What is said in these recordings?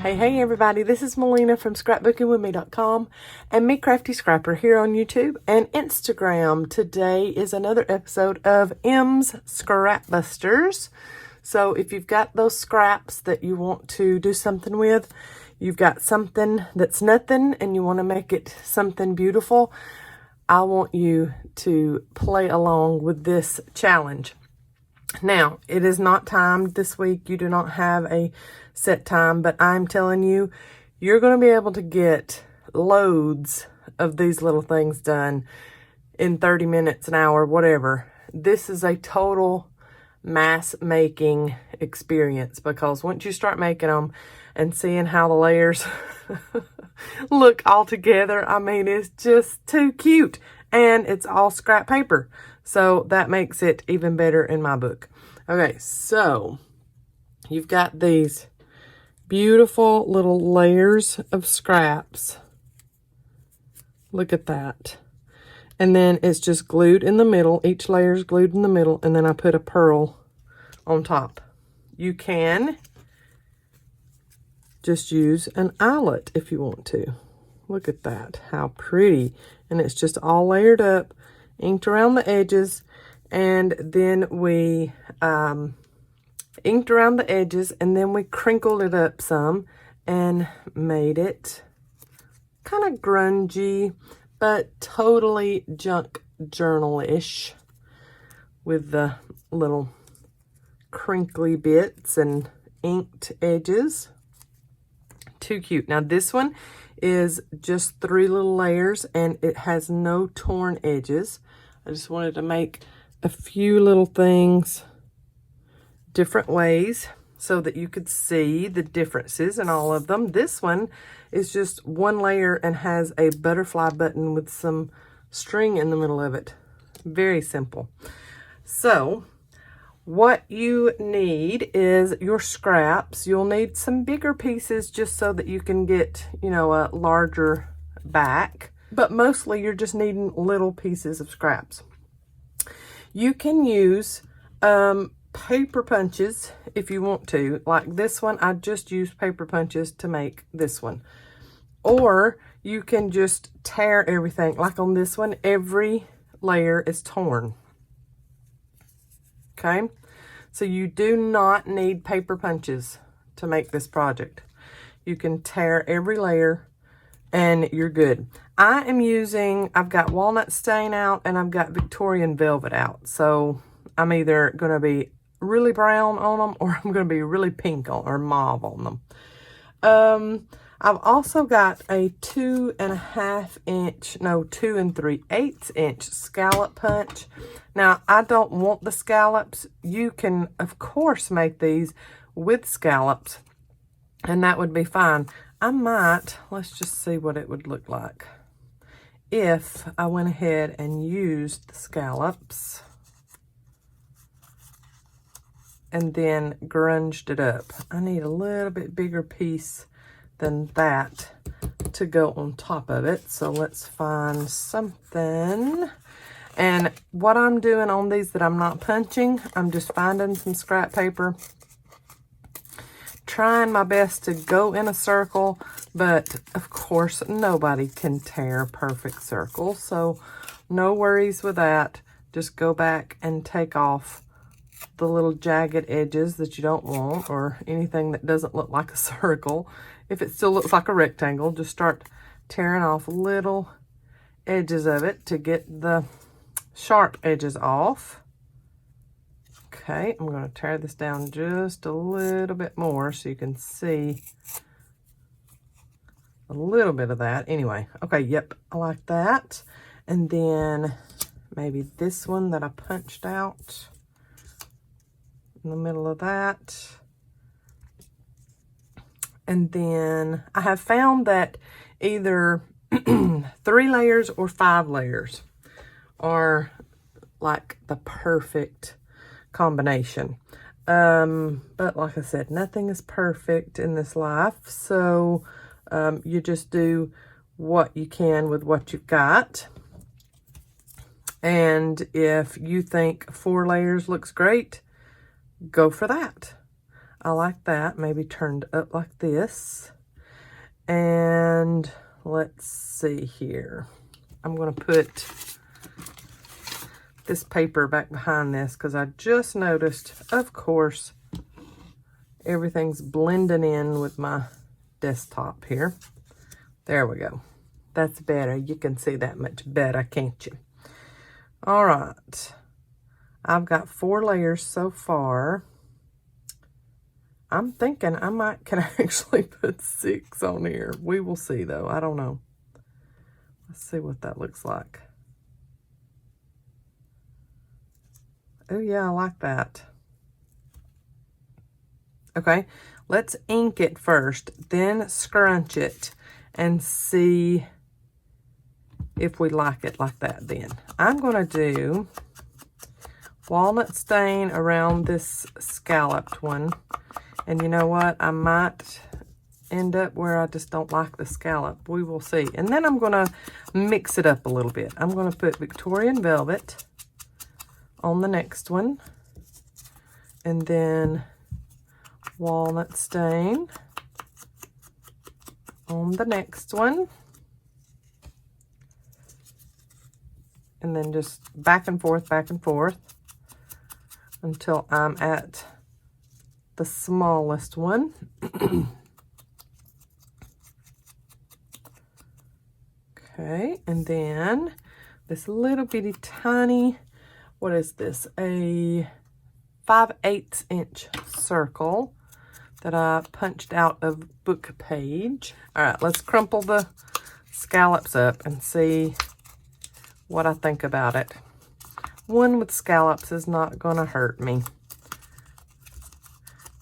Hey everybody, this is Melina from ScrapbookingwithME.com and Me Crafty Scrapper here on YouTube and Instagram. Today is another episode of M's Scrap Busters. So if you've got those scraps that you want to do something with, you've got something that's nothing and you want to make it something beautiful, I want you to play along with this challenge. Now, it is not timed this week. You do not have a set time, but I'm telling you, you're going to be able to get loads of these little things done in 30 minutes, an hour, whatever. This is a total mass making experience because once you start making them and seeing how the layers look all together, I mean, it's just too cute. And it's all scrap paper. So that makes it even better in my book. Okay, so you've got these beautiful little layers of scraps. Look at that. And then it's just glued in the middle. Each layer is glued in the middle. And then I put a pearl on top. You can just use an eyelet if you want to. Look at that. How pretty. And it's just all layered up, inked around the edges. And then we inked around the edges, and then we crinkled it up some and made it kind of grungy, but totally junk journal-ish with the little crinkly bits and inked edges. Too cute. Now this one is just 3 little layers, and it has no torn edges. I just wanted to make a few little things different ways so that you could see the differences in all of them. This one is just 1 layer and has a butterfly button with some string in the middle of it. Very simple. So what you need is your scraps. You'll need some bigger pieces just so that you can get, you know, a larger back. But mostly you're just needing little pieces of scraps. You can use paper punches if you want to. Like this one, I just used paper punches to make this one. Or you can just tear everything. Like on this one, every layer is torn. Okay? So you do not need paper punches to make this project. You can tear every layer and you're good. I am using, I've got walnut stain out and I've got Victorian velvet out. So I'm either going to be really brown on them or I'm going to be really pink on, or mauve on them. I've also got a 2.5 inch, no, 2 3/8 inch scallop punch. Now, I don't want the scallops. You can, of course, make these with scallops, and that would be fine. I might, let's just see what it would look like if I went ahead and used the scallops and then grunged it up. I need a little bit bigger piece than that to go on top of it. So let's find something. And what I'm doing on these that I'm not punching, I'm just finding some scrap paper, trying my best to go in a circle, but of course nobody can tear perfect circles, so no worries with that. Just go back and take off the little jagged edges that you don't want, or anything that doesn't look like a circle. If it still looks like a rectangle, just start tearing off little edges of it to get the sharp edges off. Okay, I'm going to tear this down just a little bit more so you can see a little bit of that. Anyway, okay, yep, I like that. And then maybe this one that I punched out in the middle of that. And then I have found that either 3 layers or 5 layers are like the perfect combination. But like I said, nothing is perfect in this life, so you just do what you can with what you've got. And if you think 4 layers looks great, go for that. I like that, maybe turned up like this. And let's see here. I'm going to put this paper back behind this because I just noticed, of course, everything's blending in with my desktop here. There we go. That's better. You can see that much better, can't you? All right. I've got 4 layers so far. I'm thinking I can actually put 6 on here. We will see though. I don't know. Let's see what that looks like. Oh yeah, I like that. Okay, let's ink it first, then scrunch it and see if we like it like that then. I'm gonna do walnut stain around this scalloped one. And you know what? I might end up where I just don't like the scallop. We will see. And then I'm going to mix it up a little bit. I'm going to put Victorian Velvet on the next one. And then walnut stain on the next one. And then just back and forth until I'm at the smallest one. Okay, and then this little bitty tiny, what is this? A 5/8 inch circle that I punched out of book page. All right, let's crumple the scallops up and see what I think about it. One with scallops is not gonna hurt me.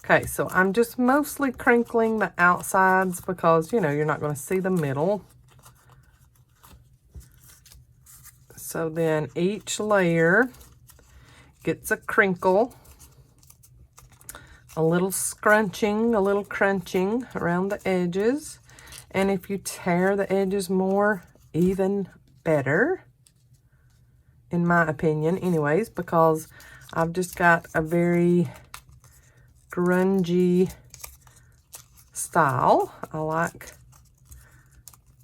Okay, so I'm just mostly crinkling the outsides because, you know, you're not going to see the middle. So then each layer gets a crinkle, a little scrunching, a little crunching around the edges. And if you tear the edges more, even better, in my opinion, anyways, because I've just got a very grungy style. I like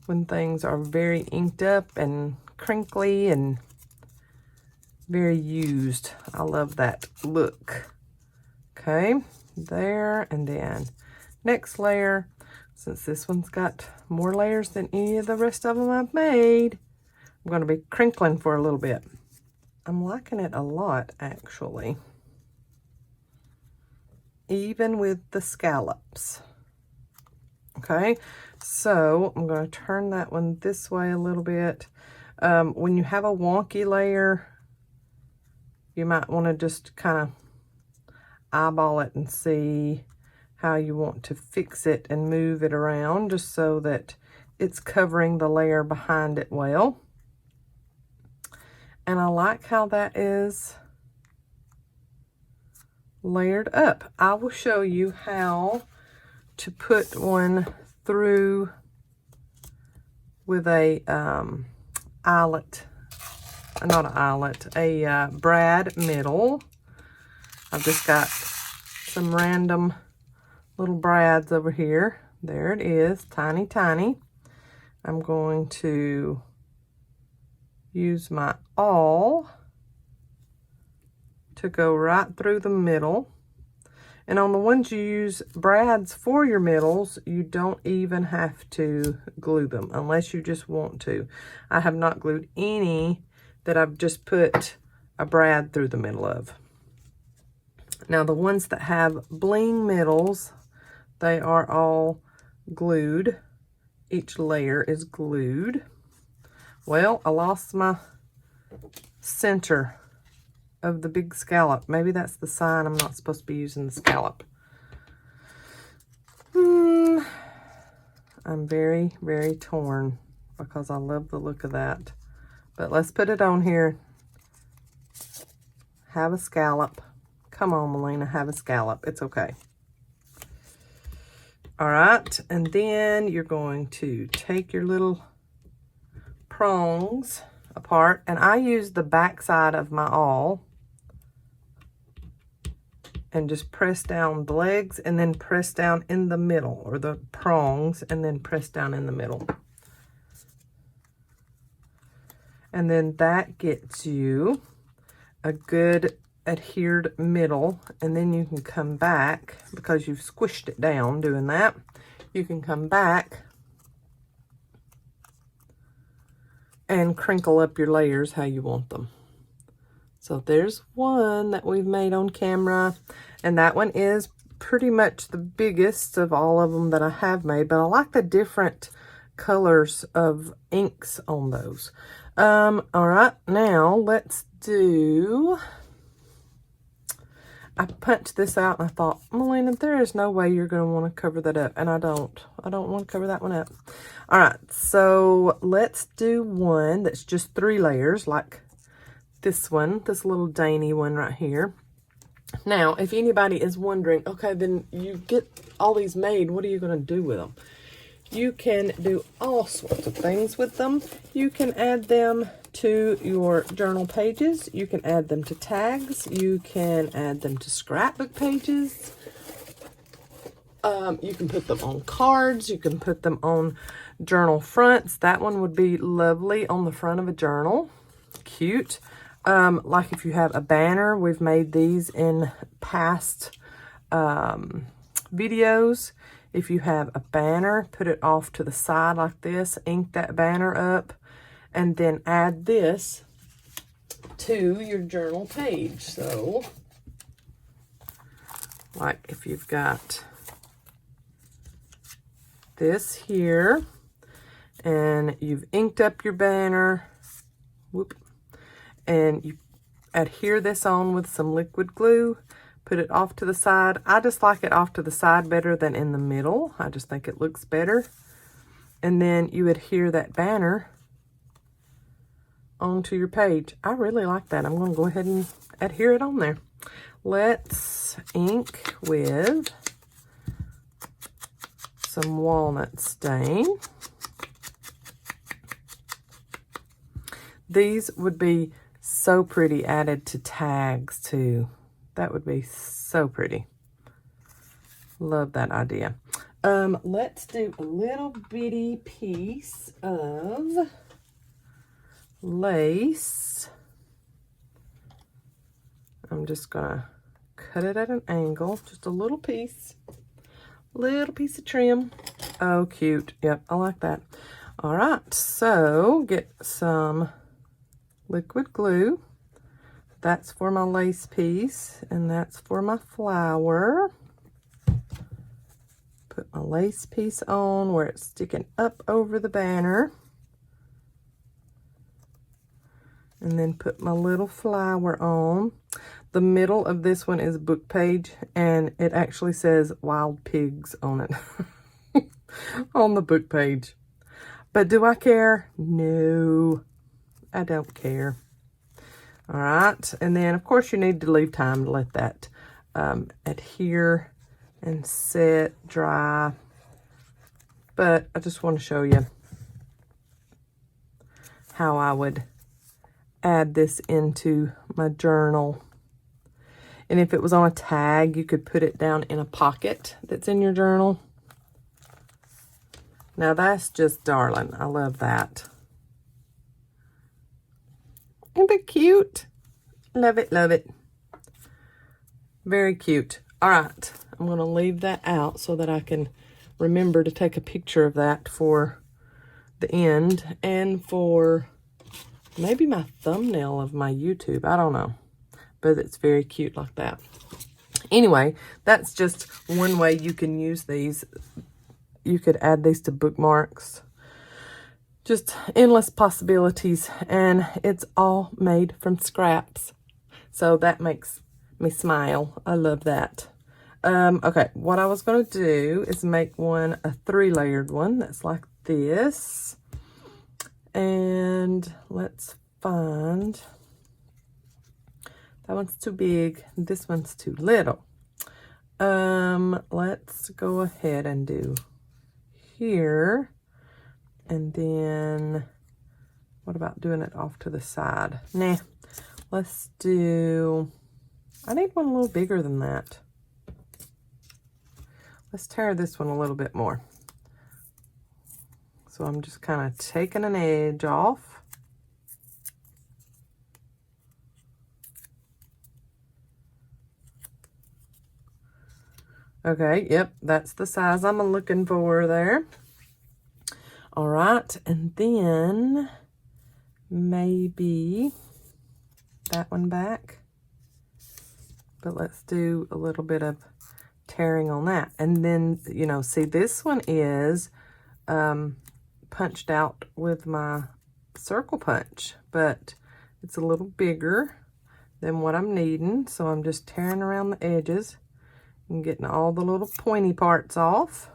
when things are very inked up and crinkly and very used. I love that look. Okay, there, and then next layer. Since this one's got more layers than any of the rest of them I've made, I'm going to be crinkling for a little bit. I'm liking it a lot, actually. Even with the scallops. Okay, so I'm going to turn that one this way a little bit. When you have a wonky layer, you might want to just kind of eyeball it and see how you want to fix it and move it around just so that it's covering the layer behind it well. And I like how that is layered up. I will show you how to put one through with a eyelet, not an eyelet, a brad middle. I've just got some random little brads over here. There it is, tiny, tiny. I'm going to use my awl to go right through the middle. And on the ones you use brads for your middles, you don't even have to glue them unless you just want to. I have not glued any that I've just put a brad through the middle of. Now the ones that have bling middles, they are all glued. Each layer is glued. Well, I lost my center of the big scallop. Maybe that's the sign I'm not supposed to be using the scallop. I'm very, very torn because I love the look of that. But let's put it on here. Have a scallop. Come on, Melina, have a scallop. It's okay. All right, and then you're going to take your little prongs apart, and I use the back side of my awl and just press down the legs and then press down in the middle, or the prongs, and then press down in the middle. And then that gets you a good adhered middle, and then you can come back, because you've squished it down doing that, you can come back and crinkle up your layers how you want them. So there's one that we've made on camera, and that one is pretty much the biggest of all of them that I have made, but I like the different colors of inks on those. All right, now let's do, I punched this out and I thought, Melina, there is no way you're going to want to cover that up, and I don't want to cover that one up. All right, so let's do one that's just 3 layers, like this one, this little dainty one right here. Now, if anybody is wondering, okay, then you get all these made, what are you going to do with them? You can do all sorts of things with them. You can add them to your journal pages. You can add them to tags. You can add them to scrapbook pages. You can put them on cards. You can put them on journal fronts. That one would be lovely on the front of a journal. Cute. Like if you have a banner, we've made these in past videos. If you have a banner, put it off to the side like this, ink that banner up, and then add this to your journal page. So, like if you've got this here, and you've inked up your banner, whoop, and you adhere this on with some liquid glue, put it off to the side. I just like it off to the side better than in the middle. I just think it looks better. And then you adhere that banner onto your page. I really like that. I'm going to go ahead and adhere it on there. Let's ink with some walnut stain. These would be so pretty added to tags too. That would be so pretty. Love that idea. Let's do a little bitty piece of lace. I'm just gonna cut it at an angle, just a little piece of trim. Oh, cute. Yep, I like that. All right, so get some liquid glue. That's for my lace piece, and that's for my flower. Put my lace piece on where it's sticking up over the banner. And then put my little flower on. The middle of this one is a book page, and it actually says wild pigs on it. On the book page. But do I care? No, I don't care. All right, and then of course you need to leave time to let that adhere and set, dry. But I just want to show you how I would add this into my journal. And if it was on a tag, you could put it down in a pocket that's in your journal. Now that's just darling. I love that. Isn't it cute? Love it, love it. Very cute. All right, I'm going to leave that out so that I can remember to take a picture of that for the end and for maybe my thumbnail of my YouTube. I don't know, but it's very cute like that. Anyway, that's just one way you can use these. You could add these to bookmarks. Just endless possibilities, and it's all made from scraps. So that makes me smile. I love that. Okay, what I was going to do is make one a 3-layered one that's like this. And let's find, that one's too big, this one's too little. Let's go ahead and do here. And then, what about doing it off to the side? Nah, let's do, I need one a little bigger than that. Let's tear this one a little bit more. So I'm just kind of taking an edge off. Okay, yep, that's the size I'm looking for there. All right, and then maybe that one back. But let's do a little bit of tearing on that. And then, you know, see, this one is punched out with my circle punch, but it's a little bigger than what I'm needing. So I'm just tearing around the edges and getting all the little pointy parts off.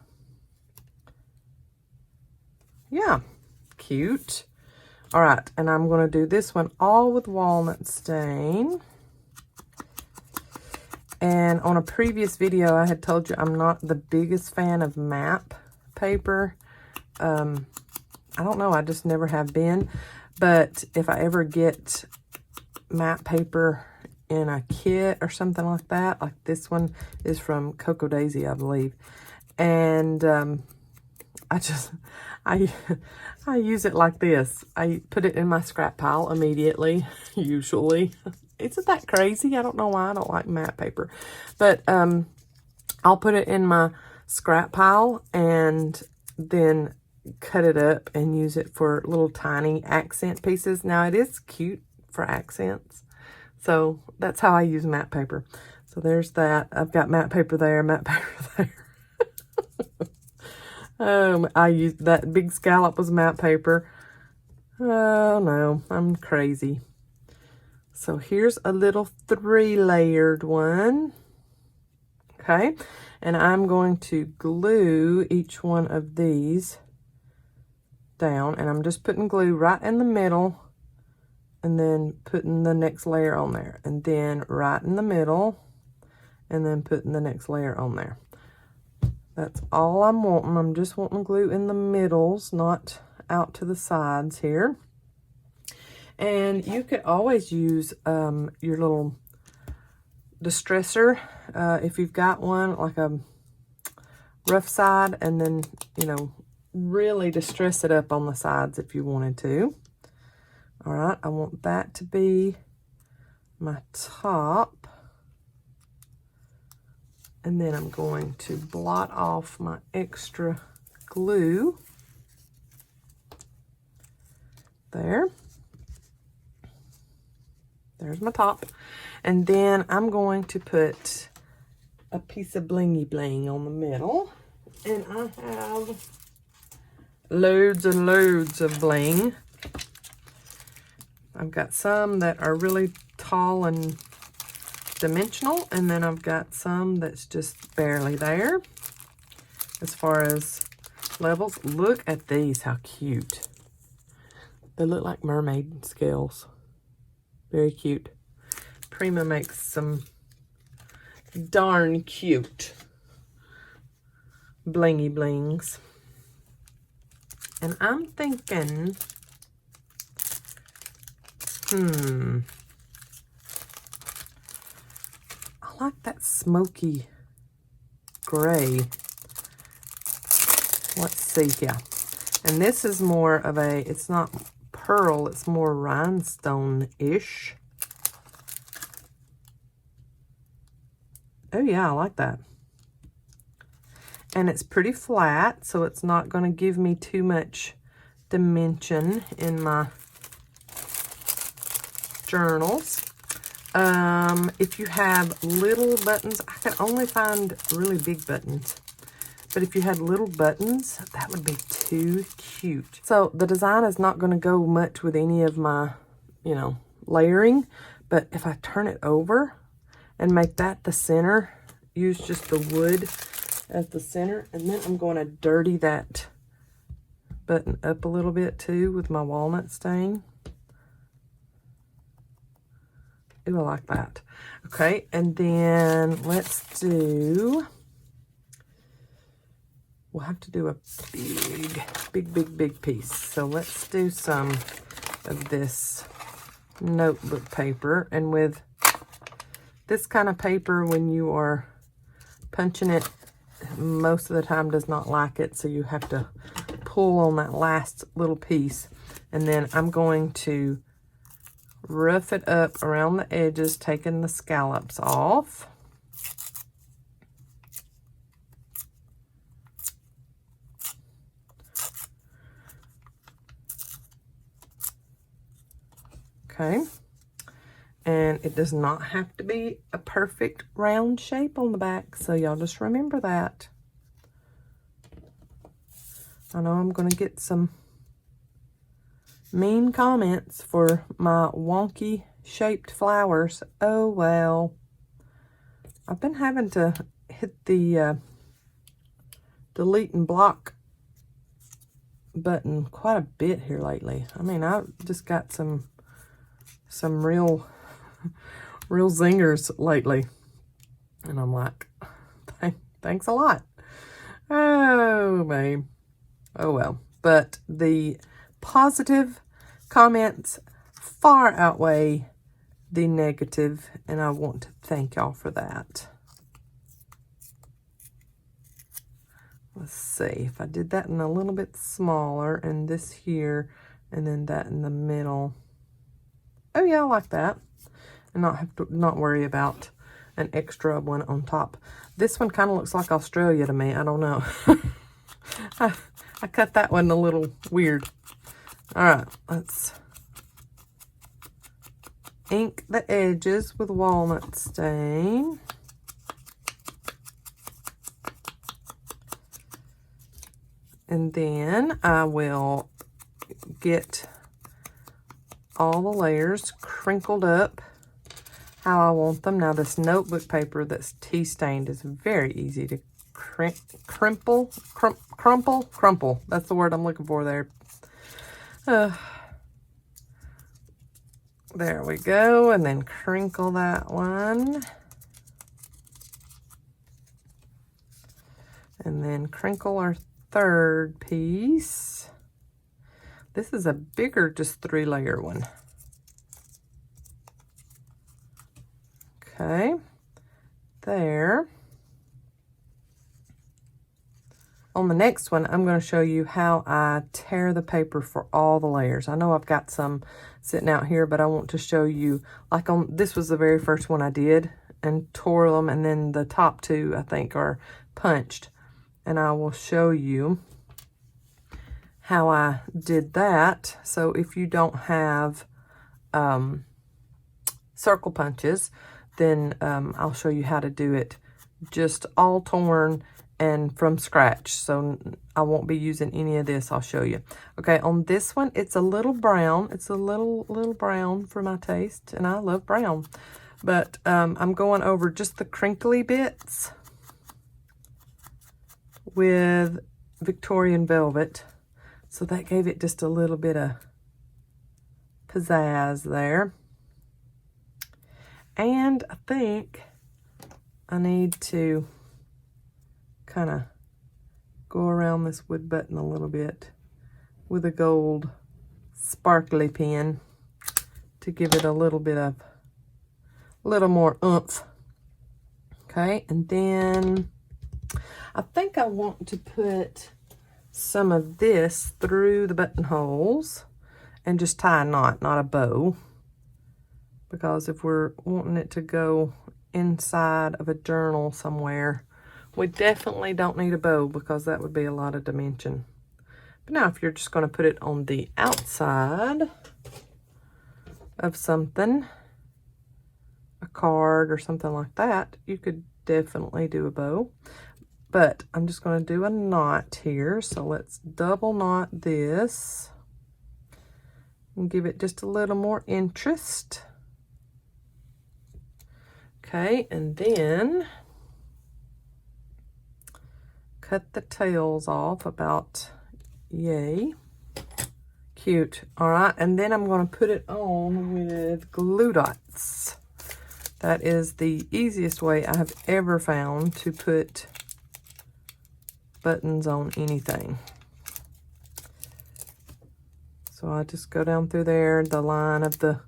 Yeah, cute. All right, and I'm going to do this one all with walnut stain. And on a previous video, I had told you I'm not the biggest fan of map paper. I don't know, I just never have been. But if I ever get map paper in a kit or something like that, like this one is from Cocoa Daisy, I believe. And I use it like this. I put it in my scrap pile immediately, usually. Isn't that crazy? I don't know why I don't like matte paper. But I'll put it in my scrap pile and then cut it up and use it for little tiny accent pieces. Now, it is cute for accents. So that's how I use matte paper. So there's that. I've got matte paper there, matte paper there. I used that big scallop was matte paper. Oh no, I'm crazy. So here's a little 3-layered one. Okay, and I'm going to glue each one of these down, and I'm just putting glue right in the middle and then putting the next layer on there, and then right in the middle and then putting the next layer on there. That's all I'm wanting. I'm just wanting glue in the middles, not out to the sides here. And you could always use your little distresser if you've got one, like a rough side, and then, you know, really distress it up on the sides if you wanted to. All right, I want that to be my top. And then I'm going to blot off my extra glue. There. There's my top. And then I'm going to put a piece of blingy bling on the middle. And I have loads and loads of bling. I've got some that are really tall and dimensional, and then I've got some that's just barely there as far as levels. Look at these, how cute. They look like mermaid scales. Very cute. Prima makes some darn cute blingy blings. And I'm thinking, I like that smoky gray. Let's see here. And this is more of a, it's not pearl, it's more rhinestone-ish. Oh yeah, I like that. And it's pretty flat, so it's not going to give me too much dimension in my journals. If you have little buttons, I can only find really big buttons. But if you had little buttons, that would be too cute. So the design is not going to go much with any of my, you know, layering. But if I turn it over and make that the center, use just the wood as the center, and then I'm going to dirty that button up a little bit too with my walnut stain. Ooh, I like that. Okay, and then let's do, we'll have to do a big piece. So let's do some of this notebook paper. And with This kind of paper, when you are punching it, most of the time does not like it, so you have to pull on that last little piece. And then I'm going to rough it up around the edges, taking the scallops off. Okay. And it does not have to be a perfect round shape on the back, so y'all just remember that. I know I'm going to get some mean comments for my wonky shaped flowers. Oh, well. I've been having to hit the delete and block button quite a bit here lately. I mean, I've just got some real zingers lately. And I'm like, thanks a lot. Oh, babe. Oh, well. But the positive comments far outweigh the negative, and I want to thank y'all for that. Let's see if I did that in a little bit smaller, and this here, and then that in the middle. Oh yeah, I like that. And not worry about an extra one on top. This one kind of looks like Australia to me. I don't know. I cut that one a little weird. All right, let's ink the edges with walnut stain. And then I will get all the layers crinkled up how I want them. Now this notebook paper that's tea stained is very easy to crumple. That's the word I'm looking for there. There we go. And then crinkle that one. And then crinkle our third piece. This is a bigger, just 3-layer one. Okay, there. On the next one, I'm going to show you how I tear the paper for all the layers. I know I've got some sitting out here, but I want to show you, like on, this was the very first one I did and tore them, and then the top two, I think, are punched. And I will show you how I did that. So if you don't have circle punches, then I'll show you how to do it just all torn and from scratch. So I won't be using any of this. I'll show you. Okay, on this one, it's a little brown. It's a little brown for my taste, and I love brown. But I'm going over just the crinkly bits with Victorian Velvet. So that gave it just a little bit of pizzazz there. And I think I need to kind of go around this wood button a little bit with a gold sparkly pen to give it a little more oomph. Okay, and then I think I want to put some of this through the buttonholes and just tie a knot, not a bow. Because if we're wanting it to go inside of a journal somewhere, we definitely don't need a bow because that would be a lot of dimension. But now if you're just going to put it on the outside of something, a card or something like that, you could definitely do a bow. But I'm just going to do a knot here. So let's double knot this and give it just a little more interest. Okay, and then cut the tails off about yay. Cute. All right, and then I'm going to put it on with glue dots. That is the easiest way I have ever found to put buttons on anything. So I just go down through there, the line of the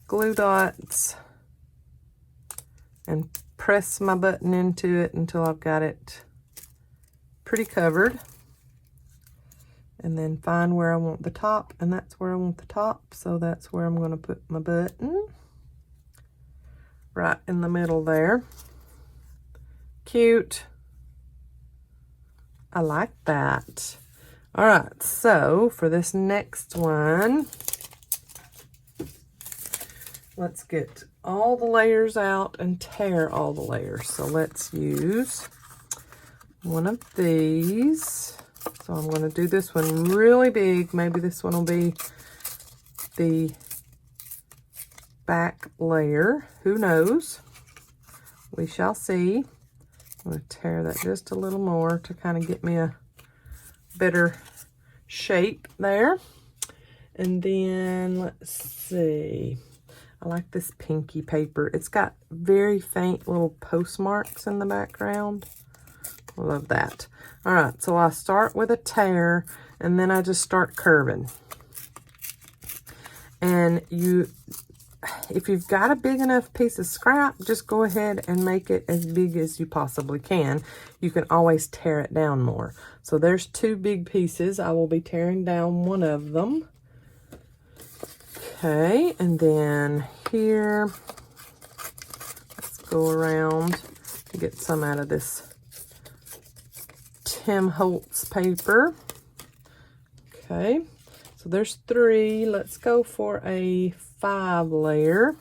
glue dots, and press my button into it until I've got it pretty covered. And then find where I want the top, and that's where I want the top. So that's where I'm going to put my button. Right in the middle there. Cute. I like that. All right, so for this next one, let's get all the layers out and tear all the layers. So let's use one of these. So I'm going to do this one really big. Maybe this one will be the back layer. Who knows? We shall see. I'm going to tear that just a little more to kind of get me a better shape there. And then let's see. I like this pinky paper. It's got very faint little postmarks in the background. I love that. All right, so I start with a tear and then I just start curving. And if you've got a big enough piece of scrap, just go ahead and make it as big as you possibly can. You can always tear it down more. So there's 2 big pieces. I will be tearing down one of them. Okay, and then here, let's go around and get some out of this Tim Holtz paper. Okay, so there's 3. Let's go for a 5 layer.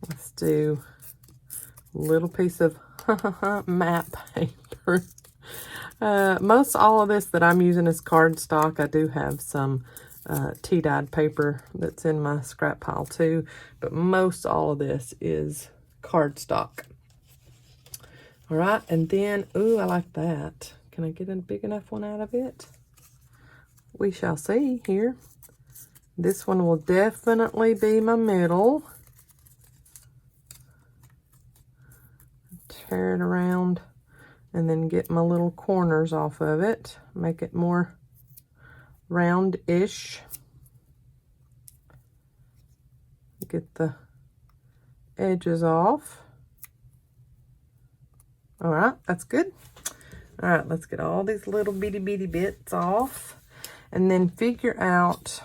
Let's do a little piece of matte paper. Most all of this that I'm using is cardstock. I do have some tea-dyed paper that's in my scrap pile too, but most all of this is cardstock. All right, and then, ooh, I like that. Can I get a big enough one out of it? We shall see here. This one will definitely be my middle. Tear it around and then get my little corners off of it. Make it more round-ish. Get the edges off. All right, that's good. All right, let's get all these little bitty bits off and then figure out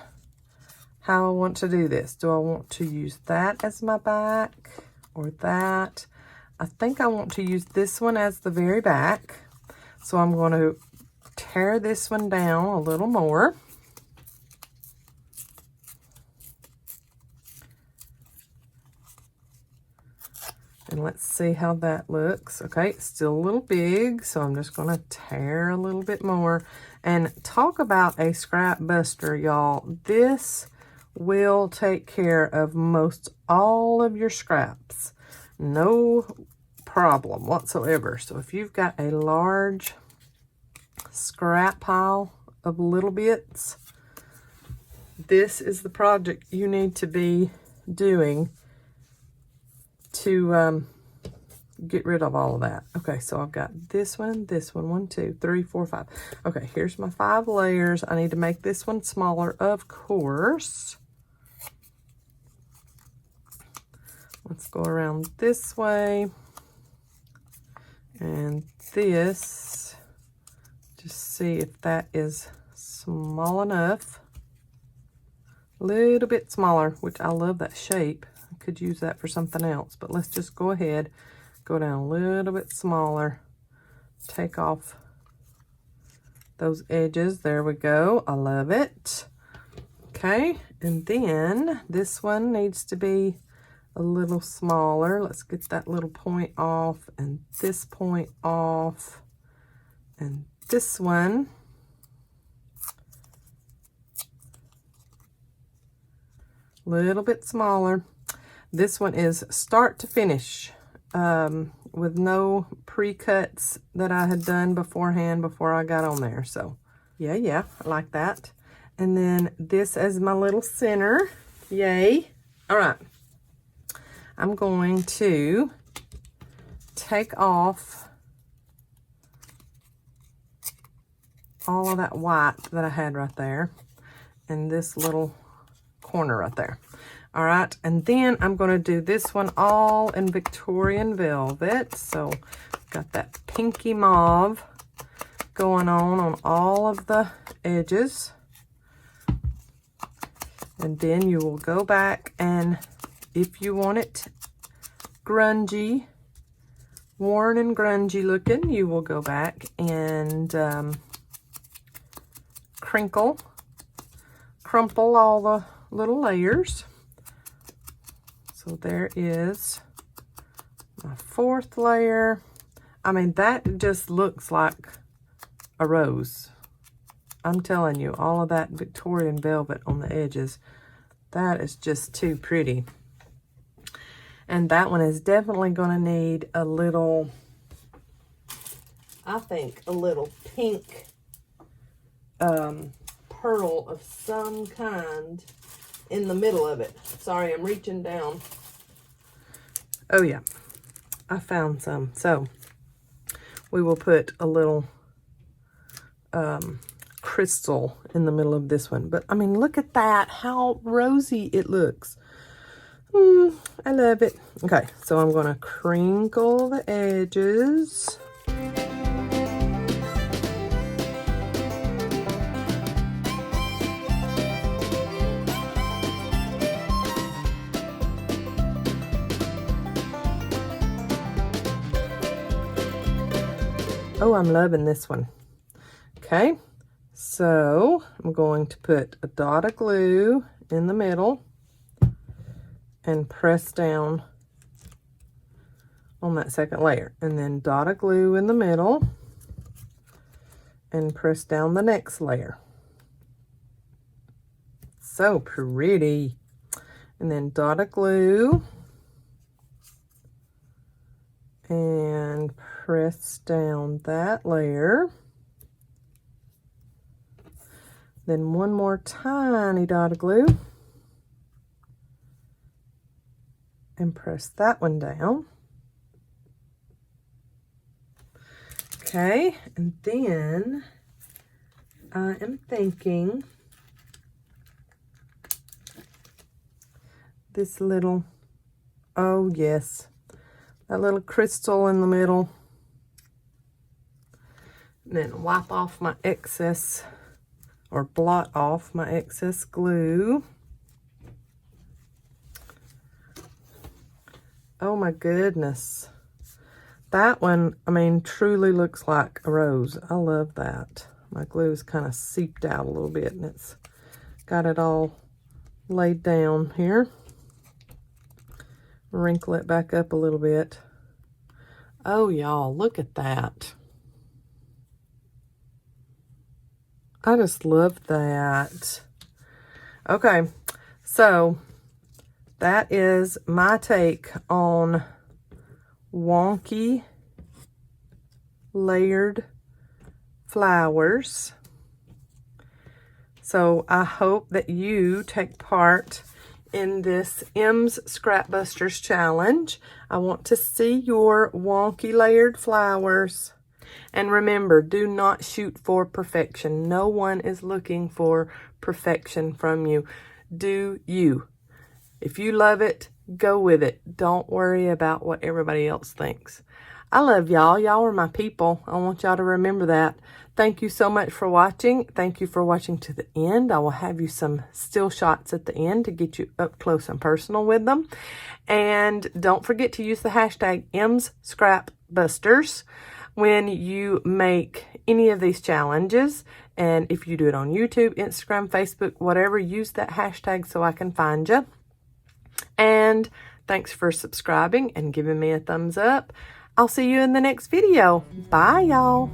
how I want to do this. Do I want to use that as my back or that? I think I want to use this one as the very back. So I'm going to tear this one down a little more. And let's see how that looks. Okay, it's still a little big, so I'm just going to tear a little bit more. And talk about a scrap buster, y'all. This will take care of most all of your scraps. No problem whatsoever. So if you've got a large scrap pile of little bits, this is the project you need to be doing to get rid of all of that. Okay, so I've got this one, 1, 2, 3, 4, 5. Okay, here's my 5 layers. I need to make this one smaller, of course. Let's go around this way. And this, just see if that is small enough. A little bit smaller, which I love that shape. I could use that for something else, but let's just go ahead, go down a little bit smaller, take off those edges. There we go. I love it. Okay, and then this one needs to be a little smaller. Let's get that little point off and this point off and this one. A little bit smaller. This one is start to finish with no pre-cuts that I had done beforehand before I got on there. So yeah, I like that. And then this as my little center. Yay. All right. I'm going to take off all of that white that I had right there and this little corner right there. All right, and then I'm going to do this one all in Victorian velvet. So got that pinky mauve going on all of the edges. And then you will go back, and if you want it grungy, worn and grungy looking, you will go back and crumple all the little layers. So there is my 4th layer. I mean, that just looks like a rose. I'm telling you, all of that Victorian velvet on the edges, that is just too pretty. And that one is definitely going to need a little, I think, a little pink pearl of some kind in the middle of it. Sorry, I'm reaching down. Oh yeah, I found some. So we will put a little crystal in the middle of this one. But I mean, look at that, how rosy it looks. I love it. Okay, so I'm going to crinkle the edges. Oh, I'm loving this one. Okay, so I'm going to put a dot of glue in the middle and press down on that 2nd layer, and then dot of glue in the middle and press down the next layer. So pretty. And then dot of glue and press down that layer. Then one more tiny dot of glue and press that one down. Okay, and then I am thinking this little, oh yes, that little crystal in the middle. And then wipe off my excess, or blot off my excess glue. Oh my goodness. That one, I mean, truly looks like a rose. I love that. My glue is kind of seeped out a little bit, and it's got it all laid down here. Wrinkle it back up a little bit. Oh, y'all, look at that. I just love that. Okay, so that is my take on wonky layered flowers. So I hope that you take part in this M's Scrap Busters challenge. I want to see your wonky layered flowers. And remember, do not shoot for perfection. No one is looking for perfection from you. Do you. If you love it, go with it. Don't worry about what everybody else thinks. I love y'all. Y'all are my people. I want y'all to remember that. Thank you so much for watching. Thank you for watching to the end. I will have you some still shots at the end to get you up close and personal with them. And don't forget to use the hashtag MsScrapBusters when you make any of these challenges. And if you do it on YouTube, Instagram, Facebook, whatever, use that hashtag so I can find you. And thanks for subscribing and giving me a thumbs up. I'll see you in the next video. Bye, y'all.